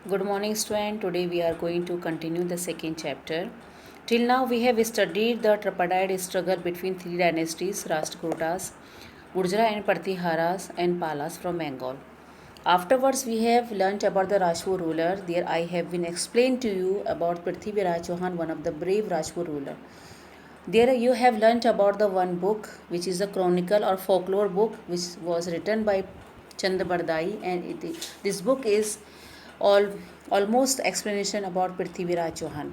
Good morning, student. Today we are going to continue the second chapter. Till now, we have studied the tripartite struggle between three dynasties Rashtrakutas, Gurjara and Pratiharas, and Palas from Bengal. Afterwards, we have learnt about the Rajput ruler. There, I have been explained to you about Prithviraj Chauhan, one of the brave Rajput ruler. There, you have learnt about the one book, which is a chronicle or folklore book, which was written by Chandabardai, and this book is all almost explanation about Prithviraj Chauhan.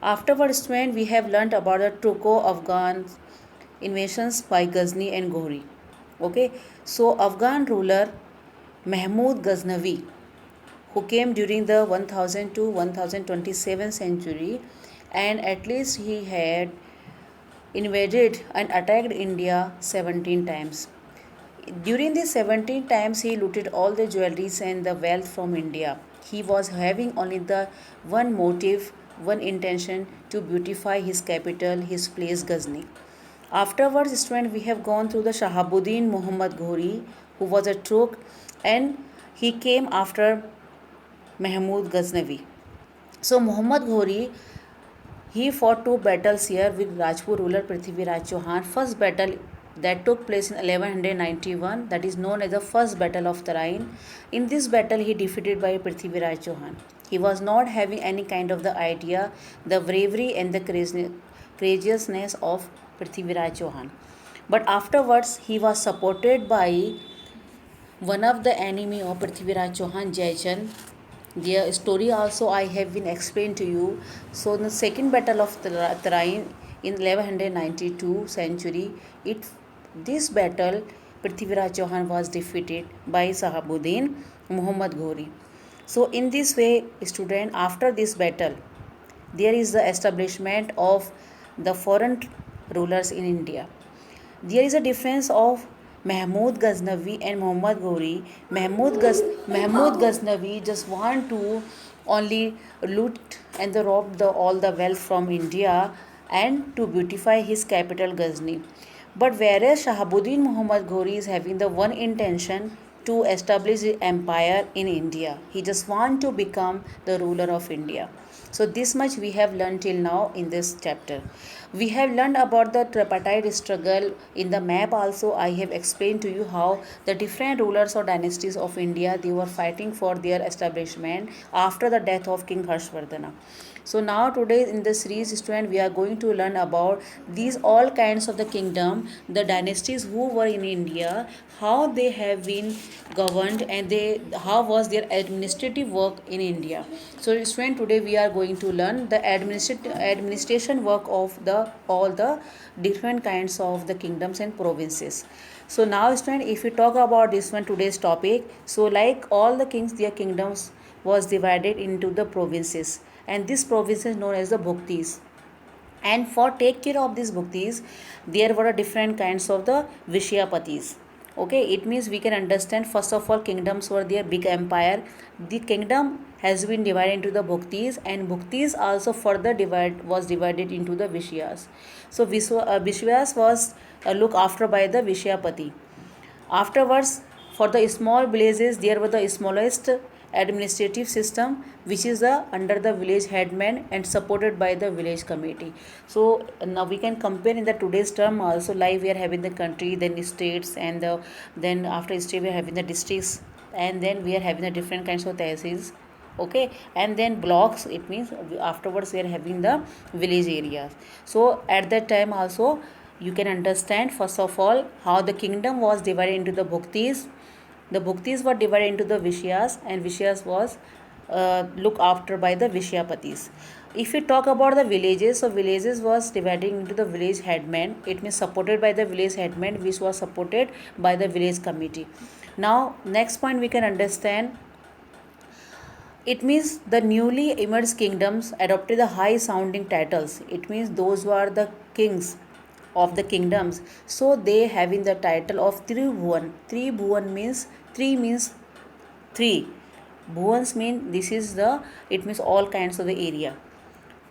Afterwards, when we have learnt about the Turco-Afghan invasions by Ghazni and Ghori. Okay, so Afghan ruler Mahmud Ghaznavi, who came during the 1000 to 1027 century, and at least he had invaded and attacked India 17 times. During these 17 times, he looted all the jewelries and the wealth from India. He was having only the one motive, one intention to beautify his capital, his place Ghazni. Afterwards, student, we have gone through the Shahabuddin Muhammad Ghori, who was a Turk, and he came after Mahmud Ghaznavi. So Muhammad Ghori, he fought two battles here with Rajput ruler Prithviraj Chauhan. First battle that took place in 1191, that is known as the First Battle of Tarain. In this battle, he defeated by Prithviraj Chauhan. He was not having any kind of the idea, the bravery and the courageousness of Prithviraj Chauhan. But afterwards, he was supported by one of the enemy of Prithviraj Chauhan, Jaichand. Their story also I have been explained to you. So the second battle of Tarain in 1192 century, this battle Prithviraj Chauhan was defeated by Sahabuddin Muhammad Ghori. So in this way, student, after this battle, there is the establishment of the foreign rulers in India. There is a difference of Mahmud Ghaznavi and Muhammad Ghori. Mahmud Ghaznavi just want to only loot and rob all the wealth from India and to beautify his capital Ghazni. But whereas Shahabuddin Muhammad Ghori is having the one intention to establish the empire in India. He just want to become the ruler of India. So this much we have learned till now in this chapter. We have learned about the tripartite struggle. In the map also I have explained to you how the different rulers or dynasties of India, they were fighting for their establishment after the death of King Harshvardhana. So now today in the series, student, we are going to learn about these all kinds of the kingdom, the dynasties who were in India, how they have been governed, and how was their administrative work in India. So student, today we are going to learn the administration work of the all the different kinds of the kingdoms and provinces. So now student, if we talk about this one today's topic, so like all the kings, their kingdoms was divided into the provinces, and this province is known as the bhuktis. And for take care of these bhuktis, there were different kinds of the Vishyapatis. Okay, it means we can understand first of all kingdoms were their big empire. The kingdom has been divided into the bhuktis, and bhuktis also further was divided into the Vishyas. So Vishyas was looked after by the Vishyapati. Afterwards, for the small villages, there were the smallest administrative system, which is under the village headman and supported by the village committee. So now we can compare in the today's term also, like we are having the country, then states, and then after state we are having the districts, and then we are having the different kinds of tehsils. Okay, and then blocks, it means afterwards we are having the village areas. So at that time also, you can understand first of all how the kingdom was divided into the bhuktis. The bhuktis were divided into the Vishyas, and Vishyas was looked after by the Vishyapatis. If we talk about the villages, so villages was divided into the village headman. It means supported by the village headman, which was supported by the village committee. Now next point we can understand, it means the newly emerged kingdoms adopted the high sounding titles. It means those who are the kings of the kingdoms. So they having the title of Tribhuvan. Tribhuvan means three. Bhuvans mean this is the, it means all kinds of the area.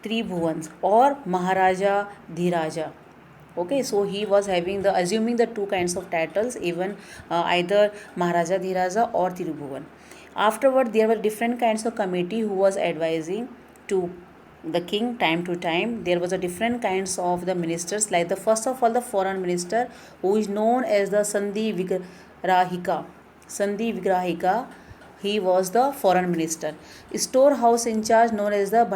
Tribhuvans or Maharaja Dhiraja. Okay, so he was having the assuming the two kinds of titles, even either Maharaja Dhiraja or Tribhuvan. Afterward, there were different kinds of committee who was advising to the king time to time. There was a different kinds of the ministers, like the first of all the foreign minister, who is known as the Sandhi Vigrahika. Sandhi Vigrahika, he was the foreign minister. Storehouse in charge known as the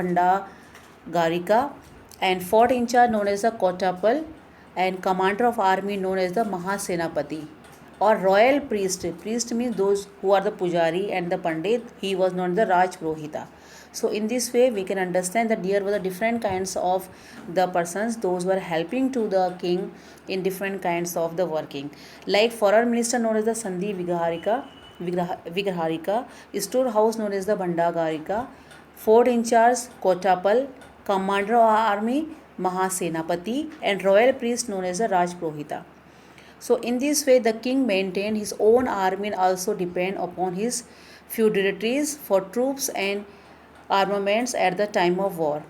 Bhandagarika, and fort in charge known as the Kotapal, and commander of army known as the Mahasenapati. Or royal priest. Priest means those who are the pujari, and the pandit, he was known as the Raj Purohita. So in this way we can understand that there were the different kinds of the persons, those were helping to the king in different kinds of the working. Like foreign minister known as the Sandhi Vigraharika, storehouse known as the Bhandagarika, fort in charge Kotapal, commander of army Mahasenapati, and royal priest known as the Raj Purohita. So in this way the king maintained his own army and also depend upon his feudatories for troops and armaments at the time of war.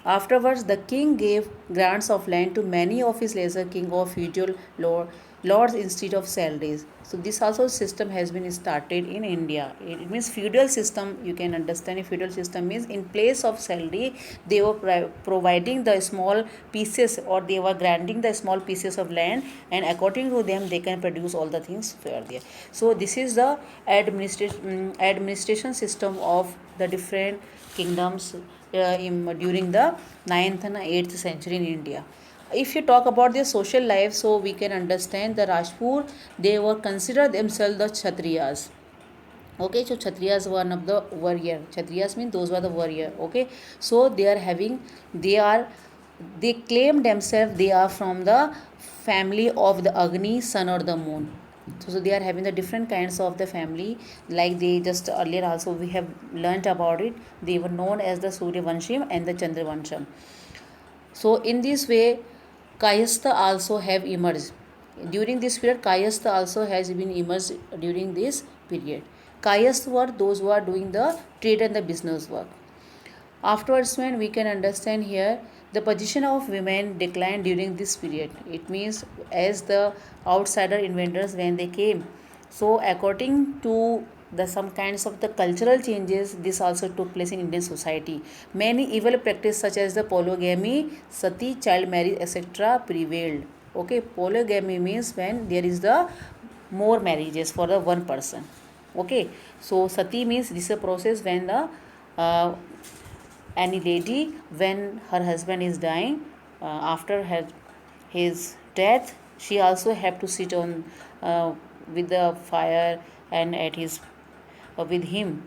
Afterwards, the king gave grants of land to many of his lesser king or feudal lords instead of salaries. So this also system has been started in India. It means feudal system. You can understand a feudal system means in place of salary, they were providing the small pieces, or they were granting the small pieces of land, and according to them they can produce all the things for there. So this is the administration system of the different kingdoms during the 9th and 8th century in India. If you talk about their social life, so we can understand the Rajput, they were considered themselves the Kshatriyas. Okay, so Kshatriyas were one of the warrior. Kshatriyas mean those were the warrior. Okay, so they claim themselves they are from the family of the Agni, sun or the moon. So they are having the different kinds of the family, like they just earlier also we have learnt about it. They were known as the Surya Vansham and the Chandra Vansham. So in this way Kayastha also have emerged during this period. Kayastha also has been emerged during this period. Kayastha were those who are doing the trade and the business work. Afterwards, when we can understand here, the position of women declined during this period. It means as the outsider invaders when they came. So according to the some kinds of the cultural changes, this also took place in Indian society. Many evil practices such as the polygamy, sati, child marriage, etc. prevailed. Okay, polygamy means when there is the more marriages for the one person. Okay, so sati means this is a process when the any lady, when her husband is dying, after his death, she also have to sit on with the fire and at his with him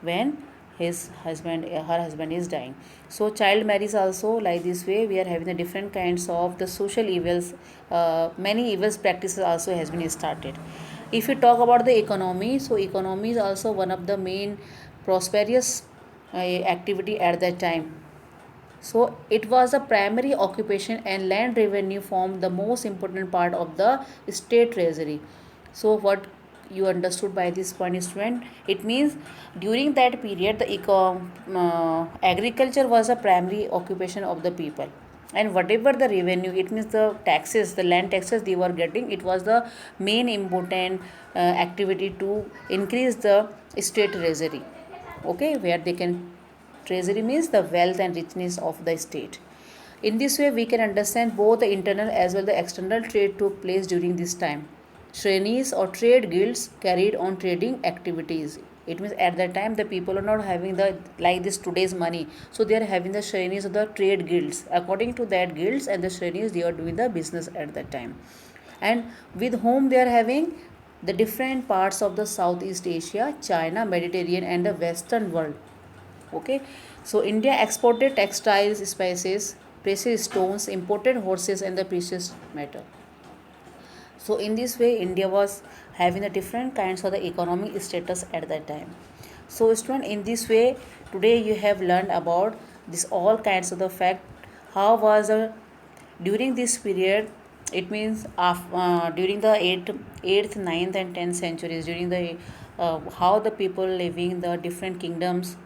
when her husband is dying. So child marriage also like this way we are having the different kinds of the social evils. Many evils practices also has been started. If you talk about the economy, so economy is also one of the main prosperous activity at that time. So it was a primary occupation, and land revenue formed the most important part of the state treasury. So what you understood by this point, student? It means during that period the agriculture was a primary occupation of the people, and whatever the revenue, it means the taxes, the land taxes they were getting, it was the main important activity to increase the state treasury. Okay, where they can, treasury means the wealth and richness of the state. In this way we can understand both the internal as well the external trade took place during this time. Shrenis or trade guilds carried on trading activities. It means at that time the people are not having the like this today's money, so they are having the shrenis of the trade guilds. According to that guilds and the shrenis, they are doing the business at that time, and with whom they are having the different parts of the Southeast Asia, China, Mediterranean and the Western world. Okay, so India exported textiles, spices, precious stones, imported horses and the precious metal. So in this way India was having the different kinds of the economic status at that time. So student, in this way today you have learned about this all kinds of the fact, how was during this period. It means during the 8th 9th and 10th centuries, during the how the people living in the different kingdoms,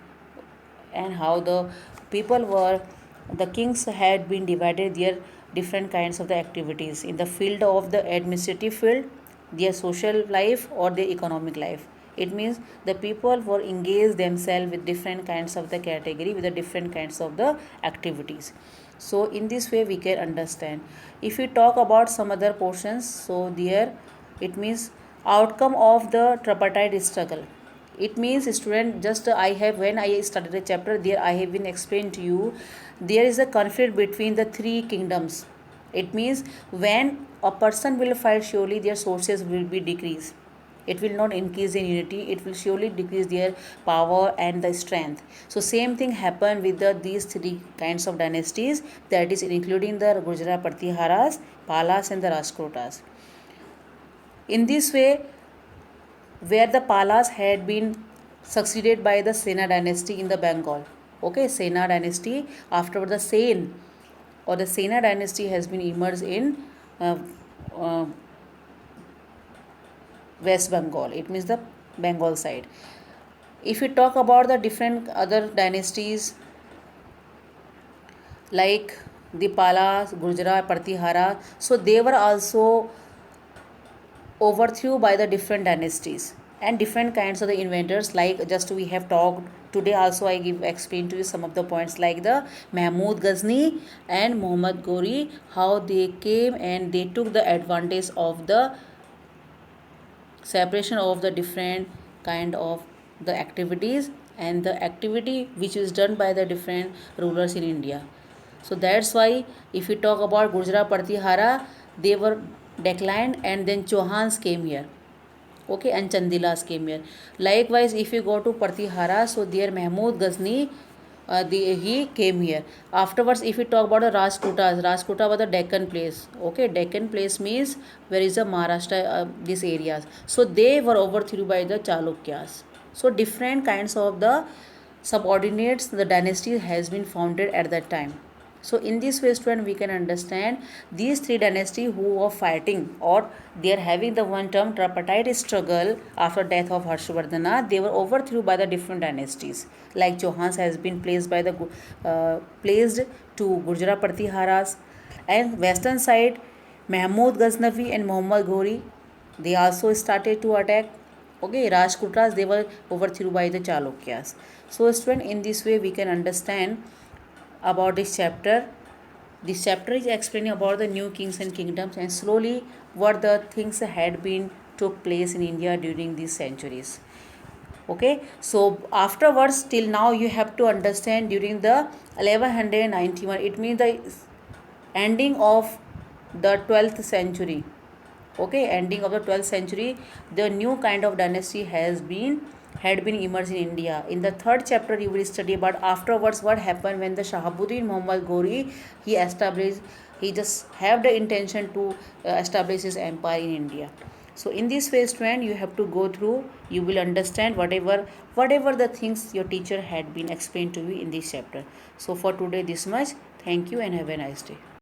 and how the people were, the kings had been divided their different kinds of the activities in the field of the administrative field, their social life or their economic life. It means the people were engaged themselves with different kinds of the category, with the different kinds of the activities. So in this way we can understand. If we talk about some other portions, so there it means outcome of the tripartite struggle. It means student, just I have, when I studied the chapter, there I have been explained to you, there is a conflict between the three kingdoms. It means when a person will fight, surely their sources will be decreased. It will not increase in unity, it will surely decrease their power and the strength. So same thing happened with these three kinds of dynasties, that is including the Gurjara Pratiharas, Palas and the Rashtrakutas. In this way, where the Palas had been succeeded by the Sena dynasty in the Bengal. Okay, Sena dynasty, afterward the Sen or the Sena dynasty has been emerged in uh, uh, West Bengal. It means the Bengal side. If we talk about the different other dynasties like the Palas, Gurjara, Pratihara, so they were also overthrew by the different dynasties and different kinds of the inventors, like just we have talked today also, I give explain to you some of the points like the Mahmud Ghazni and Muhammad Ghori, how they came and they took the advantage of the separation of the different kind of the activities and the activity which is done by the different rulers in India. So that's why if we talk about Gurjara Pratihara, they were declined and then Chauhans came here. Okay, and Chandilas came here. Likewise, if you go to Pratihara, so there Mahmud Ghazni, he came here. Afterwards, if we talk about the Rajputas, Rajputa was the Deccan place. Okay, Deccan place means where is the Maharashtra, these areas. So they were overthrown by the Chalukyas. So different kinds of the subordinates, the dynasty has been founded at that time. So in this way, student, we can understand these three dynasties who are fighting or they are having the one term tripartite struggle after death of Harshvardhana. They were overthrown by the different dynasties. Like Chauhans has been placed by the placed to Gurjara Pratiharas, and western side Mahmud Ghaznavi and Muhammad Ghori, they also started to attack. Okay, Rajputas, they were overthrown by the Chalukyas. So student, in this way we can understand about this chapter. This chapter is explaining about the new kings and kingdoms and slowly what the things had been took place in India during these centuries. Okay, so afterwards till now you have to understand during the 1191, it means the ending of the 12th century. Okay, ending of the 12th century, the new kind of dynasty had been emerged in India. In the third chapter you will study about afterwards what happened when the Shahabuddin Muhammad Ghori, he just have the intention to establish his empire in India. So in this phase trend you have to go through, you will understand whatever the things your teacher had been explained to you in this chapter. So for today this much. Thank you and have a nice day.